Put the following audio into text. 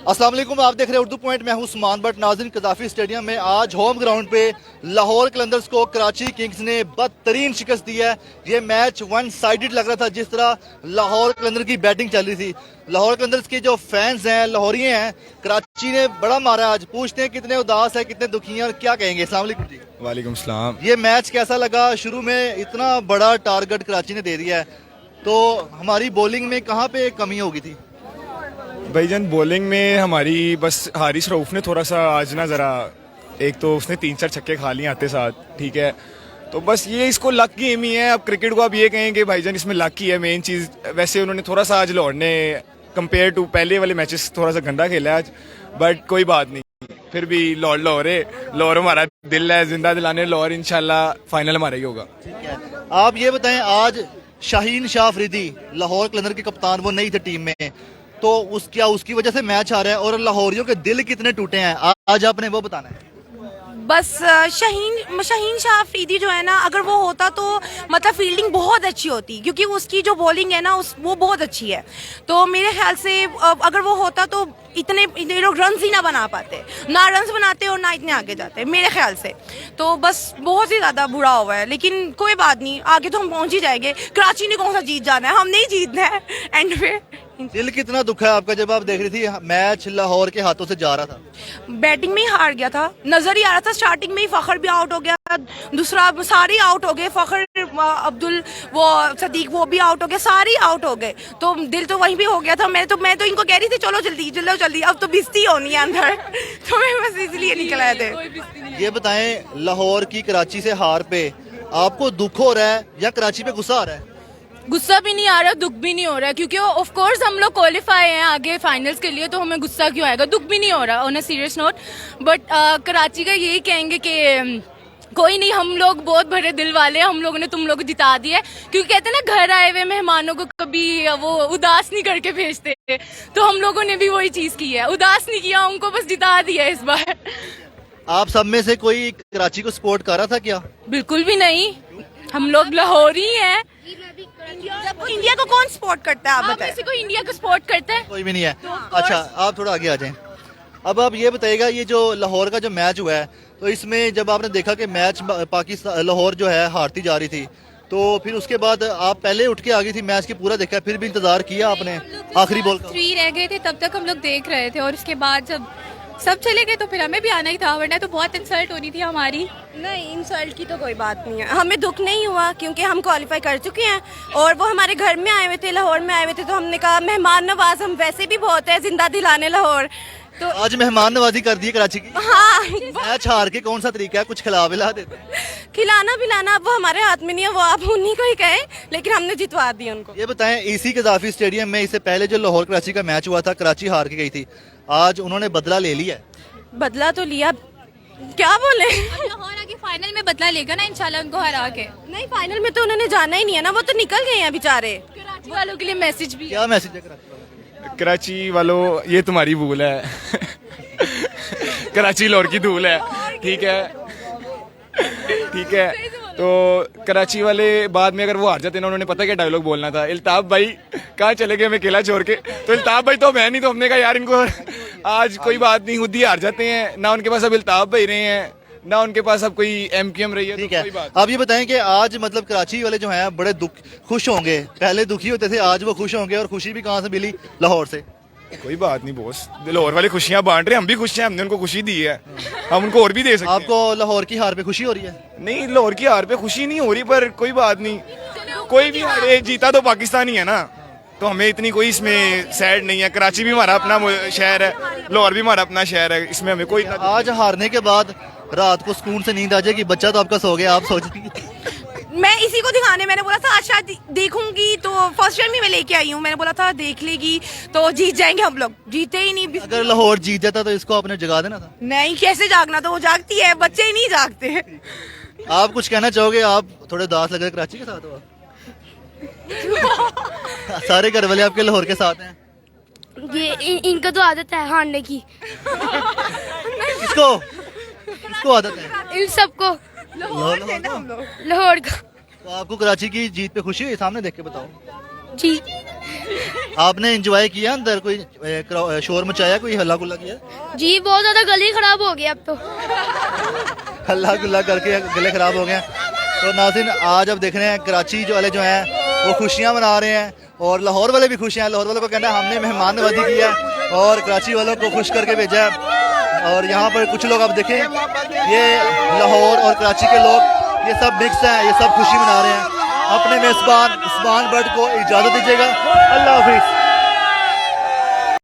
अस्सलाम वालेकुम, आप देख रहे हैं उर्दू पॉइंट। मैं हूं उस्मान बट। नाज़रीन, कज़ाफ़ी स्टेडियम में आज होम ग्राउंड पे लाहौर कलंदर्स को कराची किंग्स ने बदतरीन शिकस्त दी है। ये मैच वन साइडेड लग रहा था जिस तरह लाहौर कलंदर की बैटिंग चल रही थी। लाहौर कलंदर्स के जो फैंस हैं, लाहौरी हैं, कराची ने बड़ा मारा आज। पूछते हैं कितने उदास है, कितने दुखी हैं और क्या कहेंगे। अस्सलाम वालेकुम जी। वालेकुम सलाम। ये मैच कैसा लगा? शुरू में इतना बड़ा टारगेट कराची ने दे दिया है, तो हमारी बॉलिंग में कहाँ पे कमी होगी थी? भाईजान, बॉलिंग में हमारी बस हारिस रऊफ ने थोड़ा सा आज ना ज़रा, एक तो उसने 3-4 छक्के खा लिए आते साथ, ठीक है, तो बस ये इसको लक गेम ही है। अब क्रिकेट को आप ये कहें कि भाईजान इसमें लक ही है मेन चीज़। वैसे उन्होंने थोड़ा सा आज लाहौर ने कंपेयर टू पहले वाले मैचेस थोड़ा सा गंदा खेला है आज, बट कोई बात नहीं, फिर भी लाहौर है, लाहौर हमारा दिल है, जिंदा दिलाने लाहौर, इंशाल्लाह फाइनल हमारा ही होगा। ठीक है, आप ये बताएं, आज शाहीन शाह अफरीदी लाहौर कलंदर के कप्तान वो नहीं थे टीम में, तो उसकी वजह से मैच आ रहा है और लाहौरियों के दिल कितने टूटे हैं आज आपने वो बताना है। बस शाहीन शाह अफरीदी जो है ना, अगर वो होता तो मतलब फील्डिंग बहुत अच्छी होती, क्योंकि उसकी जो बॉलिंग है ना वो बहुत अच्छी है। तो मेरे ख्याल से अगर वो होता तो इतने लोग रन ही ना बना पाते, ना रन बनाते और ना इतने आगे जाते मेरे ख्याल से। तो बस बहुत ही ज़्यादा बुरा हुआ है, लेकिन कोई बात नहीं, आगे तो हम पहुंच ही जाएंगे। कराची ने कौन सा जीत जाना है, हमने ही जीतना है एंड पे। दिल कितना दुखा है आपका जब आप देख रही थी मैच लाहौर के हाथों से जा रहा था? बैटिंग में ही हार गया था, नजर ही आ रहा था। स्टार्टिंग में ही फखर भी आउट हो गया, दूसरा सारे आउट हो गए, फखर, अब्दुल, वो सदीक, वो भी आउट हो गए, सारे आउट हो गए। तो दिल तो वहीं भी हो गया था। मैं तो इनको कह रही थी चलो जल्दी, अब तो बिस्ती होनी है अंदर तो मैं बस इसलिए निकल आए थे। ये बताएं, लाहौर की कराची से हार पे आपको दुख हो रहा है या कराची पे गुस्सा आ रहा है? गुस्सा भी नहीं आ रहा, दुख भी नहीं हो रहा, क्योंकि ऑफ कोर्स हम लोग क्वालिफाई हैं आगे फाइनल्स के लिए, तो हमें गुस्सा क्यों आएगा, दुख भी नहीं हो रहा on a serious note. But Karachi का यही कहेंगे कि कोई नहीं, हम लोग बहुत भरे दिल वाले हैं, हम लोगों ने तुम लोग को जिता दिया है। क्योंकि कहते हैं ना, घर आए हुए मेहमानों को कभी वो उदास नहीं करके भेजते, तो हम लोगों ने भी वही चीज की है, उदास नहीं किया, उनको बस जिता दिया इस बार। आप सब में से कोई कराची को सपोर्ट कर रहा था क्या? बिल्कुल भी नहीं, हम लोग लाहौरी हैं। इंडिया को कौन सपोर्ट करता है, आप बताएं? किसी को इंडिया को सपोर्ट करता है? कोई भी नहीं है। अच्छा, आप थोड़ा आगे आ जाएं। अब आप ये बताइएगा, ये जो लाहौर का जो मैच हुआ है, तो इसमें जब आपने देखा कि मैच पाकिस्तान, लाहौर जो है हारती जा रही थी, तो फिर उसके बाद आप पहले उठ के आ गई थी, मैच की पूरा देखा, फिर भी इंतजार किया आपने आखिरी बॉल का? 3 रह गए थे तब तक हम लोग देख रहे थे, और उसके बाद जब सब चले गए तो फिर हमें भी आना ही था, वरना तो बहुत इंसल्ट होनी थी हमारी। नहीं, इंसल्ट की तो कोई बात नहीं है, हमें दुख नहीं हुआ क्योंकि हम क्वालिफाई कर चुके हैं और वो हमारे घर में आए हुए थे, लाहौर में आए हुए थे, तो हमने कहा मेहमान नवाज हम वैसे भी बहुत है, जिंदा दिलाने लाहौर। तो आज मेहमान नवाजी कर दी कराची की। हाँ, मैच हार के कौन सा तरीका है, कुछ खिला विला देते? खिलाना पिलाना अब वो हमारे हाथ में नहीं है, वो आप उन्हीं को ही कहे, लेकिन हमने जितवा दिया उनको। ये बताएं, इसी कज़ाफ़ी स्टेडियम में इससे पहले जो लाहौर कराची का मैच हुआ था, कराची हार के गई थी, आज उन्होंने बदला ले लिया है। बदला तो लिया, क्या बोले? लाहौर आगे फाइनल में बदला लेगा ना इंशाल्लाह, उनको हरा के। नहीं, फाइनल में तो उन्होंने जाना ही नहीं है ना, वो तो निकल गए हैं बेचारे। कराची वालों के लिए मैसेज भी क्या मैसेज है कराची वालों को? कराची वालों, ये तुम्हारी भूल है कराची लाहौर की धूल है, ठीक है, ठीक है। तो कराची वाले बाद में अगर वो हार जाते ना, उन्होंने पता क्या डायलॉग बोलना था, इल्ताफ भाई कहाँ चले गए हमें अकेला छोड़ के, तो इल्ताफ भाई तो मैं नहीं, तो हमने कहा यार इनको आज कोई बात नहीं, खुद ही हार जाते हैं ना, उनके पास अब इल्ताफ भाई रहे हैं ना, उनके पास अब कोई एमक्यूएम रही है, ठीक तो है। कोई बात। आप ये बताएं कि आज मतलब कराची वाले जो हैं बड़े खुश होंगे, पहले दुखी होते थे, आज वो खुश होंगे, और खुशी भी कहाँ से मिली? लाहौर से। कोई बात नहीं बॉस, लाहौर वाले खुशियां बांट रहे हैं, हम भी खुश हैं, हमने उनको खुशी दी है, हम उनको और भी दे सकते हैं। आपको लाहौर की हार पे खुशी हो रही है? नहीं, लाहौर की हार पे खुशी नहीं हो रही, पर कोई बात नहीं, कोई भी हारे, जीता तो पाकिस्तान ही है ना, तो हमें इतनी कोई इसमें सैड नहीं है। कराची भी हमारा अपना शहर है, लाहौर भी हमारा अपना शहर है, इसमें हमें कोई आज हारने के बाद रात को सुकून से नींद आ जाएगी? बच्चा तो आपका सो गया, आप सोच रही हैं। मैं इसी को दिखाने, मैंने बोला था आज शायद देखूंगी, तो फर्स्ट टाइम ही मैं लेके आई हूँ, मैंने बोला था देख लेगी तो जीत जाएंगे हम लोग, जीते ही नहीं। अगर लाहौर जीत जाता तो इसको आपने जगा देना था? नहीं, कैसे जागना, तो वो जागती है, बच्चे ही नहीं जागते। आप कुछ कहना चाहोगे? आप थोड़े दास लग रहे कराची के साथ हो सारे घर वाले आपके लाहौर के साथ हैं। ये इनको तो आदत है हारने की। किसको किसको आदत है? इन सबको, लाहौर से ना हम लोग। लाहौर का। तो आपको कराची की जीत पे खुशी हुई? सामने देख के बताओ। जी आपने एंजॉय किया अंदर, कोई शोर मचाया, कोई हल्ला गुल्ला किया? जी बहुत ज्यादा गले खराब हो गया अब तो। हल्ला गुल्ला करके गले खराब हो गए हैं। तो नाज़रीन आज अब देख रहे हैं कराची जो वाले जो हैं वो खुशियां मना रहे हैं और लाहौर वाले भी खुश हैं। लाहौर वालों को कहना है हमने मेहमान नवाजी की है और कराची वालों को खुश करके भेजा है। और यहाँ पर कुछ लोग आप देखें, ये लाहौर और कराची के लोग ये सब मिक्स हैं, ये सब खुशी मना रहे हैं। अपने मेज़बान उस्मान बट को इजाज़त दीजिएगा। अल्लाह हाफिज़।